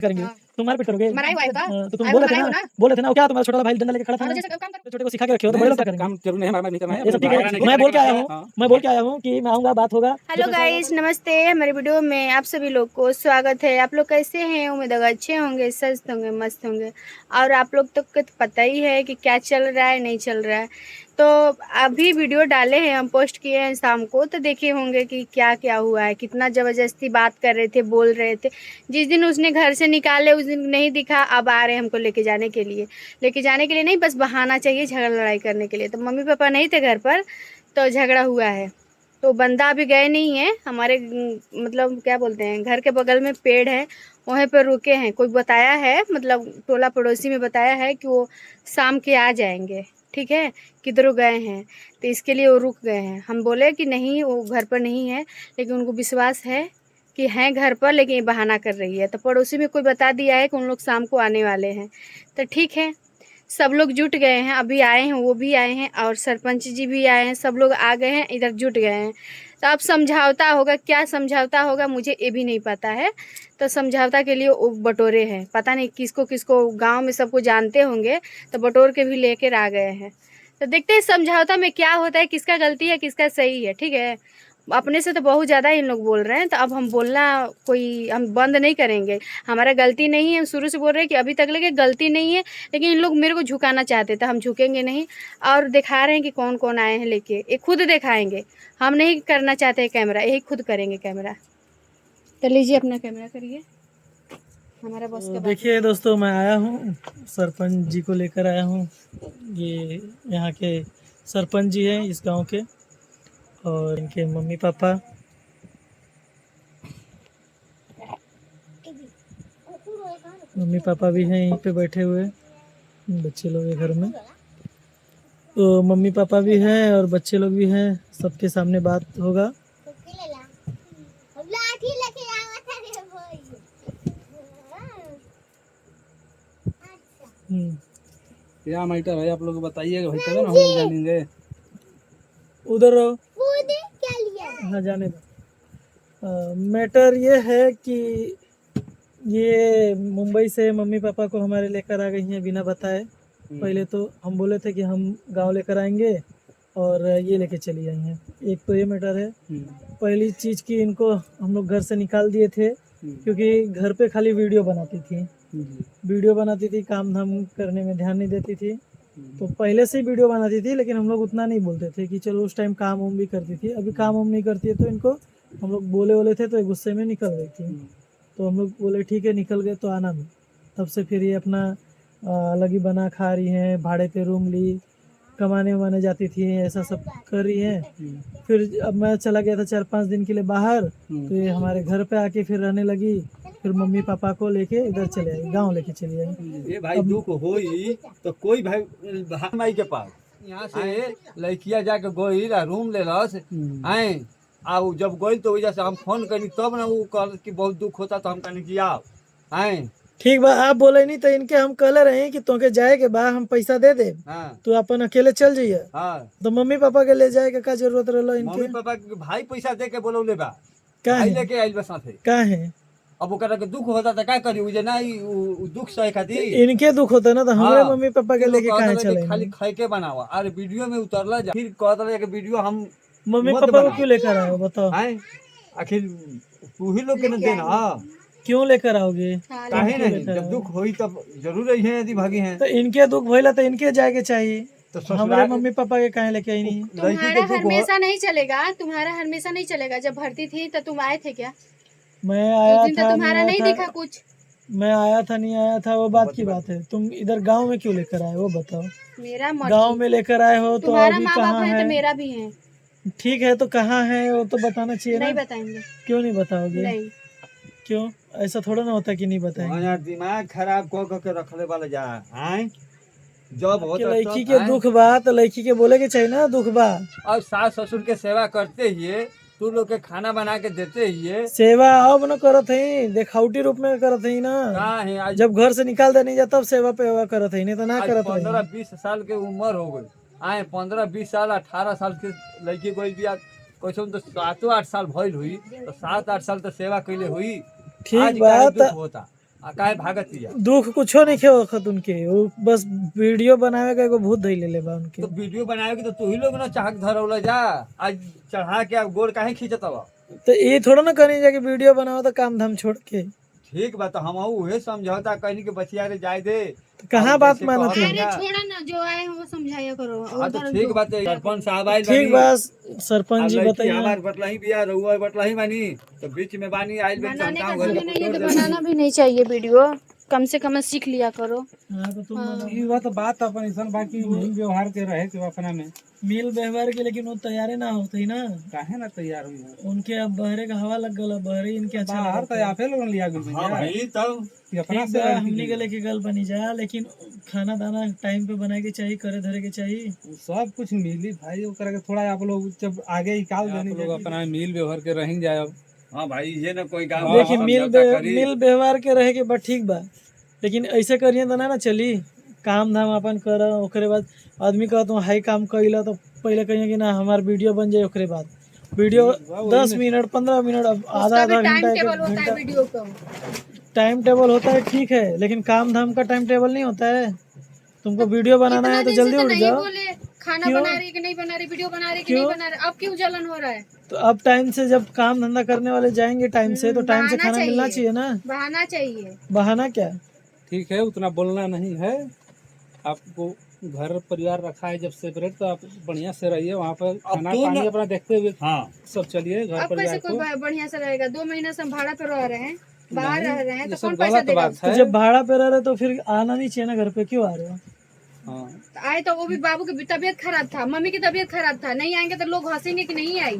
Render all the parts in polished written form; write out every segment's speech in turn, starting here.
करेंगे तुम्हारे पे करोगे मराई हुआ है तो तुम बोले थे ना क्या तुम्हारा छोटा भाई डंडा लेके खड़ा था छोटे को सिखा के रखे हो तो बड़े लोग क्या करेंगे काम जरूर नहीं हमारा नहीं करना है। ये सब ठीक है मैं बोल के आया हूँ कि मैं आऊंगा बात होगा। हेलो गाइस, नमस्ते। हमारे वीडियो में आप सभी लोग को स्वागत है। आप लोग कैसे हैं? उम्मीद है अच्छे होंगे, स्वस्थ होंगे, मस्त होंगे। और आप लोग तो पता ही है कि क्या चल रहा है, नहीं चल रहा है। तो अभी वीडियो डाले हैं, हम पोस्ट किए हैं शाम को, तो देखे होंगे कि क्या क्या हुआ है। कितना ज़बरदस्ती बात कर रहे थे, बोल रहे थे। जिस दिन उसने घर से निकाले उस दिन नहीं दिखा, अब आ रहे हैं हमको लेके जाने के लिए। लेके जाने के लिए नहीं, बस बहाना चाहिए झगड़ा लड़ाई करने के लिए। तो मम्मी पापा नहीं थे घर पर, तो झगड़ा हुआ है। तो बंदा अभी गए नहीं है हमारे, मतलब क्या बोलते हैं, घर के बगल में पेड़ है, वहीं पर रुके हैं। कोई बताया है, मतलब टोला पड़ोसी में बताया है कि वो शाम के आ जाएंगे, ठीक है, किधरों गए हैं, तो इसके लिए वो रुक गए हैं। हम बोले कि नहीं, वो घर पर नहीं है, लेकिन उनको विश्वास है कि हैं घर पर, लेकिन ये बहाना कर रही है। तो पड़ोसी में कोई बता दिया है कि उन लोग शाम को आने वाले हैं। तो ठीक है, सब लोग जुट गए हैं, अभी आए हैं, वो भी आए हैं और सरपंच जी भी आए हैं, सब लोग आ गए हैं, इधर जुट गए हैं। तो अब समझौता होगा, क्या समझौता होगा मुझे ये भी नहीं पता है। तो समझौता के लिए वो बटोरे हैं, पता नहीं किसको किसको, गांव में सबको जानते होंगे, तो बटोर के भी लेकर आ गए हैं। तो देखते हैं समझौता में क्या होता है, किसका गलती है किसका सही है। ठीक है, अपने से तो बहुत ज़्यादा इन लोग बोल रहे हैं, तो अब हम बोलना कोई हम बंद नहीं करेंगे। हमारा गलती नहीं है, हम शुरू से बोल रहे हैं कि अभी तक लगे गलती नहीं है, लेकिन इन लोग मेरे को झुकाना चाहते थे, हम झुकेंगे नहीं। और दिखा रहे हैं कि कौन कौन आए हैं लेके, ये खुद दिखाएंगे। हम नहीं करना चाहते कैमरा, यही खुद करेंगे कैमरा। तो लीजिए अपना कैमरा करिए, हमारा बॉस का। देखिए दोस्तों, मैं आया हूँ, सरपंच जी को लेकर आया हूँ। ये यहाँ के सरपंच जी हैं इस गांव के, और इनके मम्मी पापा, भी हैं यहीं पे बैठे हुए। बच्चे लोग हैं घर में, तो मम्मी पापा भी हैं और बच्चे लोग भी हैं, सबके सामने बात होगा। क्या मैटर है आप लोग बताइए भाई, तब ना हम लोग जानेंगे। उधर हाँ जाने दो। मैटर ये है कि ये मुंबई से मम्मी पापा को हमारे लेकर आ गई हैं बिना बताए। पहले तो हम बोले थे कि हम गांव लेकर आएंगे और ये लेके चली आई हैं। एक तो ये मैटर है। पहली चीज़ कि इनको हम लोग घर से निकाल दिए थे, क्योंकि घर पे खाली वीडियो बनाती थी, काम धाम करने में ध्यान नहीं देती थी। तो पहले से ही वीडियो बनाती थी, लेकिन हम लोग उतना नहीं बोलते थे कि चलो, उस टाइम काम वाम भी करती थी। अभी काम वाम नहीं करती है, तो इनको हम लोग बोले थे तो गुस्से में निकल गई थी। तो हम लोग बोले ठीक है, निकल गए तो आना नहीं। तब से फिर ये अपना अलग ही बना खा रही हैं, भाड़े पे रूम ली, कमाने वमाने जाती थी, ऐसा सब कर रही हैं। फिर अब मैं चला गया था 4-5 दिन के लिए बाहर, तो ये हमारे घर पे आके फिर रहने लगी। फिर मम्मी पापा को लेके इधर चले आई, गांव लेके चली आई। ये भाई दुख होई तो कोई भाई माई के पास यहाँ से लड़किया जाके गोई रूम ले रस आए आओ। जब गोई तो वजह से हम फोन करी, तब ना वो कल कि बहुत दुख होता, तो हम कहने की आओ आए। ठीक बा, आप बोले नहीं तो इनके हम कहले रहे कि तोके जाए के बा, हम पैसा दे दे, तू अपन अकेले चल जाइए। तो मम्मी पापा के ले जाए के का जरूरत रहलो इनके? मम्मी पापा के भाई पैसा दे के बोलौले बा, भाई लेके आइल बा साथे। का है अब ओकरा के दुख होता तो का करी, उ जे नहीं उ दुख सहे खातिर इनके दुख होता ना, तो हमारे मम्मी पापा के लेके काहे चले? खाली खाई के बनावा। अरे वीडियो में उतरला जा, फिर कहत रहे कि वीडियो हम मम्मी पापा को क्यों लेकर आए बताओ? आखिर तू ही लोग के न देना, क्यों लेकर आओगे? काहे नहीं, जब दुख होई तब जरूर ही है, यदि भागी हैं तो इनके दुख भइला तो इनके जाके चाहिए, तो हमारे मम्मी पापा के काहे लेके आई नहीं? तुम्हारा हमेशा नहीं चलेगा, तुम्हारा हमेशा नहीं चलेगा। जब भर्ती थी तो तुम आए थे क्या? मैं आया था, तुम्हारा नहीं दिखा कुछ। मैं आया था नहीं आया था, वो बात की बात है। तुम इधर गांव में क्यों लेकर आए वो बताओ? मेरा गांव में लेकर आए हो तो अभी कहाँ है? तो मेरा भी है। ठीक है, तो कहाँ है वो तो बताना चाहिए ना। नहीं बताएंगे। क्यों नहीं बताओगे? नहीं। क्यों? ऐसा थोड़ा ना होता कि नहीं बताएंगे। दिमाग खराब कह के रखले वाला जा आए। जब होता लड़की के दुख बा तो लड़की के बोले के चाहिए ना दुख बा। और सास ससुर के सेवा करते ही, तू लोग के खाना बना के देते ही सेवा अब न करत है, देखावटी रूप में करत है ना। जब घर से निकाल दे नहीं जा तब सेवा पे करत है, नहीं तो ना करत है। 15-20 साल के उम्र हो गई, आए 15-20 साल 18 साल के लड़की कोई भी कैसे तो 7-8 साल भइल हुई, तो 7-8 साल तो सेवा कैले हुई। ठीक बात होता काहे भागत हिया? दुख कुछो नहीं खे वक्त उनके, वो बस वीडियो बनावे का एगो भूत धइले लेले बा उनके। तो वीडियो बनावे की तो तू ही लोग ना चाहक धरौला जा, आज चढ़ा के अब गोड़ काहे खींचत हवा? तो ये थोड़ा ना करी जाके वीडियो बनाओ तो काम धाम छोड़ के। ठीक बा, तो हम उहे समझौता कहनी कि बचिया रे जाए दे। तो कहाँ अब बात जैसे मानत कहत है? अरे हिया। छोड़ा ना, जो आए हैं वो समझाया करो। हाँ तो उधर ठीक जो- बात है, सरपंच साहब आइल ठीक बानी। बा सरपंच जी बताइए। हमार बटलाही बिया, रहुआ बटलाही बानी, तो बीच में बानी आइल बेटी, हम बनाने का काम समय घर नहीं है छोड़ तो देनी। बनाना भी नहीं चाहिए वीडियो, कम से कम सीख लिया करो। हाँ तो तुम बनाओ। ई बात बात अपन ऐसा बाकी मिल व्यवहार के रहे के अपना में मिल व्यवहार के, लेकिन वो तैयारे ना होते ना। काहे ना तैयार हुई है उनके अब बहरे का हवा लग गला, बहरे इनके अच्छा बाहर लगता तो है। आपे लोगन लिया गुल हाँ भाई, तब कि अपना ठीक से बा, लड़की हमनी की। के लेके गल बनी जा, लेकिन खाना दाना टाइम पे बनाए के चाहिए, करे धरे के चाहिए। सब कुछ मिली भाई, ओकरा के थोड़ा आप लोग जब आगे निकाल देनी लोग अपना में मिल व्यवहार के रही जाए। अब हाँ भाई, ये ना कोई काम देखिए समझौता करी। मिल व्यवहार के रहे के बा, ठीक बा, लेकिन ऐसे करिए तो ना चली। काम धाम अपन कर, ओकरे बाद आदमी कहत तो हाई काम कइला तो पहले कहिए कि ना हमार वीडियो बन जाए, ओकरे बाद वीडियो 10 मिनट 15 मिनट, अब आधा उसका भी आधा टाइम घंटा एक टेबल होता है घंटा वीडियो का। टाइम टेबल होता है, ठीक है, लेकिन काम धाम का टाइम टेबल नहीं होता है। तुमको वीडियो बनाना इतना है तो दिन से जल्दी तो उठ नहीं जाओ। बोले खाना क्यों? बना रही कि नहीं बना रही, वीडियो बना रही कि नहीं क्यों? बना रही, अब क्यों जलन हो रहा है? तो अब टाइम से जब काम धंधा करने वाले जाएंगे टाइम से, तो टाइम से बहाना खाना मिलना चाहिए ना। बहाना चाहिए। बहाना क्या? ठीक है, उतना बोलना नहीं है। आपको घर परिवार रखा है जब सेपरेट, तो आप बढ़िया से रहिए वहाँ पर, खाना तो पानी ना- अपना देखते हुए हाँ सब चलिए घर अब कैसे परिवार कोई को। बढ़िया से रहेगा? 2 महीने से हम भाड़ा पे रह रहे हैं, बाहर नहीं, रह रहे हैं, ये तो सब कौन पैसा गलत देगा? बात तो है। जब भाड़ा पे रह रहे तो फिर आना नहीं चाहिए ना घर पे, क्यों आ रहे हो? हाँ, तो आए तो वो भी बाबू की तबीयत खराब था, मम्मी की तबियत खराब था, नहीं आएंगे तो लोग हंसेंगे कि नहीं आई।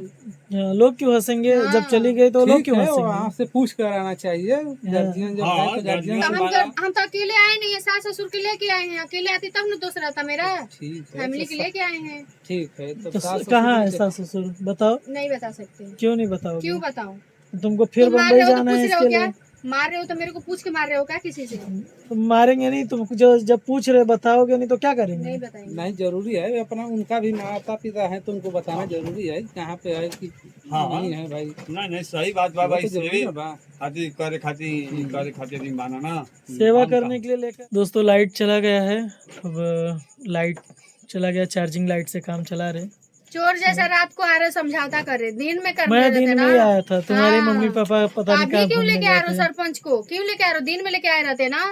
लोग क्यों हंसेंगे? हाँ। जब चली गई तो लोग ठीक क्यों है, हंसेंगे? वहाँ से पूछ कर आना चाहिए। गार्जियन जब हाँ, गए तो गार्जियन तो से हम तो अकेले आए नहीं है, सास ससुर के लेके आए हैं, अकेले आती तब न दोस्त रहता मेरा। ठीक है, फैमिली तो के लेके आए हैं। ठीक है, तो तो सास कहाँ है ससुर सास ससुर? बताओ, नहीं बता सकते। क्यों नहीं बताओगे? क्यों बताऊं? तुमको फिर तुम मार बम्बई रहे हो तो जाना है पूछ रहे हो इसके क्या? लिए? मार रहे हो तो मेरे को पूछ के मार रहे हो क्या किसी से? तुम मारेंगे नहीं, तुम जब पूछ रहे बताओगे नहीं तो क्या करेंगे? नहीं बताएंगे। नहीं, जरूरी है अपना, उनका भी माता पिता है तो उनको बताना जरूरी है कहाँ पे है कि हाँ। नहीं है भाई। नहीं नहीं, सही बात बा वो भाई, तो जरूरी सेवे है बा। खातिर करे खातिर नहीं माना ना। सेवा हम करने के लिए लेकर। दोस्तों लाइट चला गया है, अब लाइट चला गया, चार्जिंग लाइट से काम चला रहे। चोर जैसा रात को आ रहे समझाता कर रहे, दिन में कर मैं रहे थे दिन ना। में ही आया था, तुम्हारे हाँ। मम्मी पापा पता नहीं अभी कहाँ क्यों घूमने लेके आ गए रहे हो? थे। सरपंच को क्यों लेके आ रहे हो? दिन में लेके आए रहते ना।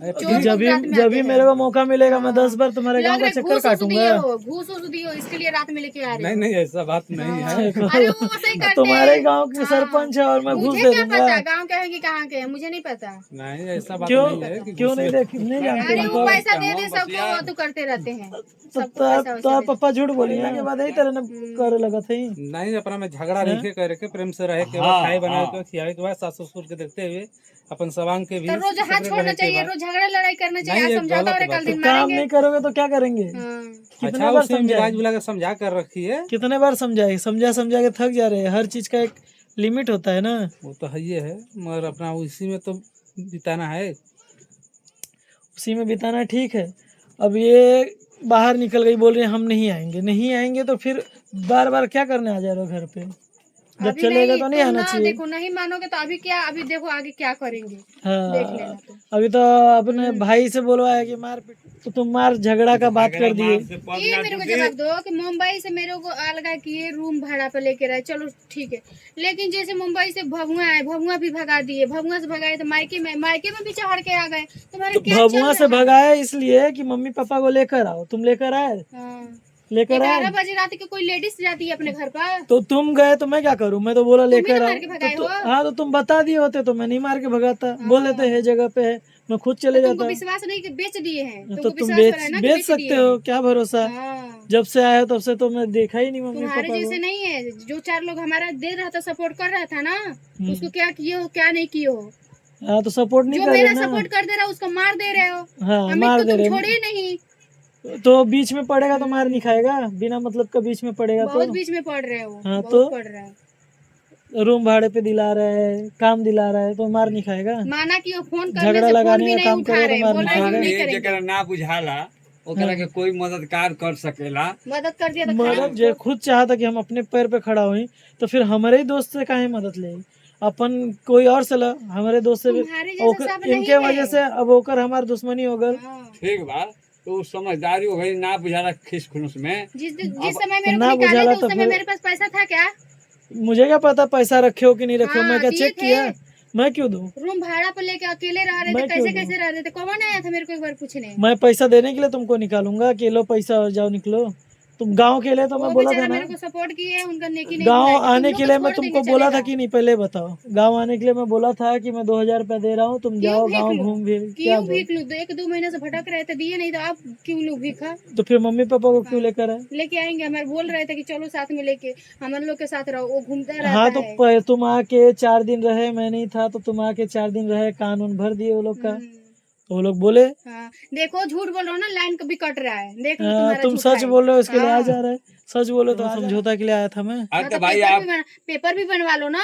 अरे चोर जब भी रात में जब आते भी हैं। मेरे को मौका मिलेगा मैं 10 बार तुम्हारे लग गांव का रहा है चक्कर घूस उस दिए काटूंगा। हो, घूस उस दिए हो, इसके लिए रात में लेके आ रहे नहीं हो। नहीं, ऐसा बात नहीं है। अरे वो वैसे ही करते तुम्हारे हैं। गांव के हाँ। सरपंच है और मैं घूस मुझे दे क्या दूंगा। पता गांव के है कि कहाँ के है, मुझे नहीं पता। नहीं, ऐसा बात क्यों नहीं है कि क्यों नहीं नहीं जानते अरे उनको? वो पैसा दे दे हम सबको, बतिया- वो तो करते रहते हैं। तो सबको पैसा वैसा दे। पापा झूठ बोली के बाद यही तरह न करे लगा थे। नहीं, अपना में झगड़ा नहीं करे के, प्रेम से रहे के हाँ, बाद, खाए बनाए हाँ। के बाद, खियावे के बाद, सास ससुर के देखते हुए अपन सवांग के भी तो रोज हाथ separate छोड़ना रहे के चाहिए, बाद। रोज झगड़ा लड़ाई करना चाहिए। नहीं, आज ये समझाता गलत और बात कल है। दिन काम मारेंगे। नहीं करोगे तो क्या करेंगे? हाँ। कितने अच्छा, बार उसी मिलाज समझाए? मिला के समझा कर रखिए। कितने बार समझाए? समझा समझा के थक जा रहे हैं। हर चीज का एक लिमिट होता है ना। वो तो है ही है, मगर अपना उसी में तो बिताना है। उसी में बिताना है, ठीक है। अब ये बाहर निकल गई, बोल रही है हम नहीं आएंगे, नहीं आएंगे तो फिर बार बार क्या करने आ जा रहे हो घर पे? जब अभी चलेगा तो नहीं तुम आना ना चाहिए। देखो, नहीं मानोगे तो अभी क्या, अभी देखो आगे क्या करेंगे, देख हाँ, लेना तुम। अभी तो अपने भाई से बोलवाया कि मार पीट, तो तुम मार झगड़ा का बात कर दिए। ये मेरे को जवाब दो कि मुंबई से मेरे को अलगा किए, रूम भाड़ा पे लेके रहे, चलो ठीक है। लेकिन जैसे मुंबई से भभुआ आए, भभुआ भी भगा दिए, भभुआ से भगाए तो मायके में भी चढ़ के आ गए। तुम्हारे तो क्या चल भभुआ से रहा है? भगाया इसलिए कि मम्मी पापा को लेकर आओ। तुम लेकर आए? हाँ। लेकर आए 11 बजे रात के कोई लेडीज जाती है अपने घर पर? तो तुम गए तो मैं क्या करूं? मैं तो बोला तुम ही लेकर तो आओ। मार के भगाए हो। हाँ तो तुम बता दिए होते तो मैं नहीं मार के भगाता। बोल देते है जगह पे है, मैं खुद चले तुमको जाता। विश्वास नहीं कि बेच दिए हैं, तो तुमको तुम विश्वास हो रहा है ना कि बेच सकते दिए हो, हैं। क्या भरोसा? हाँ। जब से आया तब से तो मैं देखा ही नहीं मम्मी तुम्हारे पापा जैसे को। नहीं है, जो 4 लोग हमारा दे रहा था, सपोर्ट कर रहा था ना, तो उसको क्या किए हो क्या नहीं किए हो? हाँ तो सपोर्ट नहीं जो कर रहे मेरा ना। सपोर्ट कर दे रहा है उसको मार दे रहे हो। हाँ अमित मार को दे तुम रहे छोड़े नहीं। तो बीच में पड़ेगा तो मार नहीं खाएगा? बिना मतलब का बीच में पड़ेगा बहुत तो बीच में पड़ रहे हो, हाँ, बहुत तो? पड़ रहा है। रूम भाड़े पे दिला रहे है, काम दिला रहा है तो मार नहीं खाएगा? माना कि वो फोन करने झगड़ा से फोन लगाने भी का नहीं काम उठा करेगा रहे, तो मार बोल रहे नहीं हम खाएगा। नहीं ये करेंगे। जकरा ना बुझाला ओकरा के कोई मददगार कर सकेला। मदद कर दिया तो मदद खराब। जो खुद चाहता कि हम अपने पैर पे खड़ा हुई तो फिर हमारे ही दोस्त से काहे मदद ले? अपन कोई और से ला हमारे दोस्त से भी तुम्हारे जैसा सब नहीं इनके है। वजह से अब ओकर हमार दुश्मनी हो गल। हाँ। ठीक बा तो समझदारी हो गई ना बुझाना खिस खुनुस में। जिस समय मेरे ना को निकाले बुझाला थे तो उस समय फिर- मेरे पास पैसा था क्या? मुझे क्या पता पैसा रखे हो कि नहीं रखे हो, हाँ, मैं क्या दिए चेक थे। किया? मैं क्यों दूं? रूम भाड़ा पर लेके अकेले रह रहे थे, मैं क्यों कैसे दूं? कैसे रह रहे थे, कौन आया था मेरे को एक बार पूछने? मैं पैसा देने के लिए तुमको निकालूंगा कि लो पैसा और जाओ निकलो। तुम गांव के लिए तो मैं वो बोला था बेचारा ना, मेरे को सपोर्ट किए, उनका नेकी नहीं गांव बुलाई थी। तुम आने लोग के को लिए छोड़ मैं देंगे, तुमको बोला था चलेगा? कि नहीं, पहले बताओ। गांव आने के लिए मैं बोला था कि मैं 2000 रुपया दे रहा हूँ, तुम क्यों जाओ भीख गांव लूं? घूम फिर। क्या क्यों बोल भीख लूं? 1-2 महीने से भटक रहे थे, दिए नहीं तो आप क्यों लूं भीखा? तो फिर मम्मी पापा को क्यों लेकर आए? लेके आएंगे, हमारे बोल रहे थे कि चलो साथ में लेके हम लोग के साथ रहो, वो घूमता रहता हाँ तो है। तुम आके 4 दिन रहे, मैं नहीं था तो तुम आके 4 दिन रहे, कानून भर दिए वो लोग का। तो वो लोग बोले हाँ, देखो झूठ बोल रहा हूँ ना, लाइन कभी कट रहा है, देख लो तुम्हारा तुम झूठा सच है। बोल रहे हो उसके लिए आ हाँ। जा रहे। सच बोलो तो समझौता के लिए आया था मैं। अरे तो तो भाई आप पेपर भी बनवा लो ना।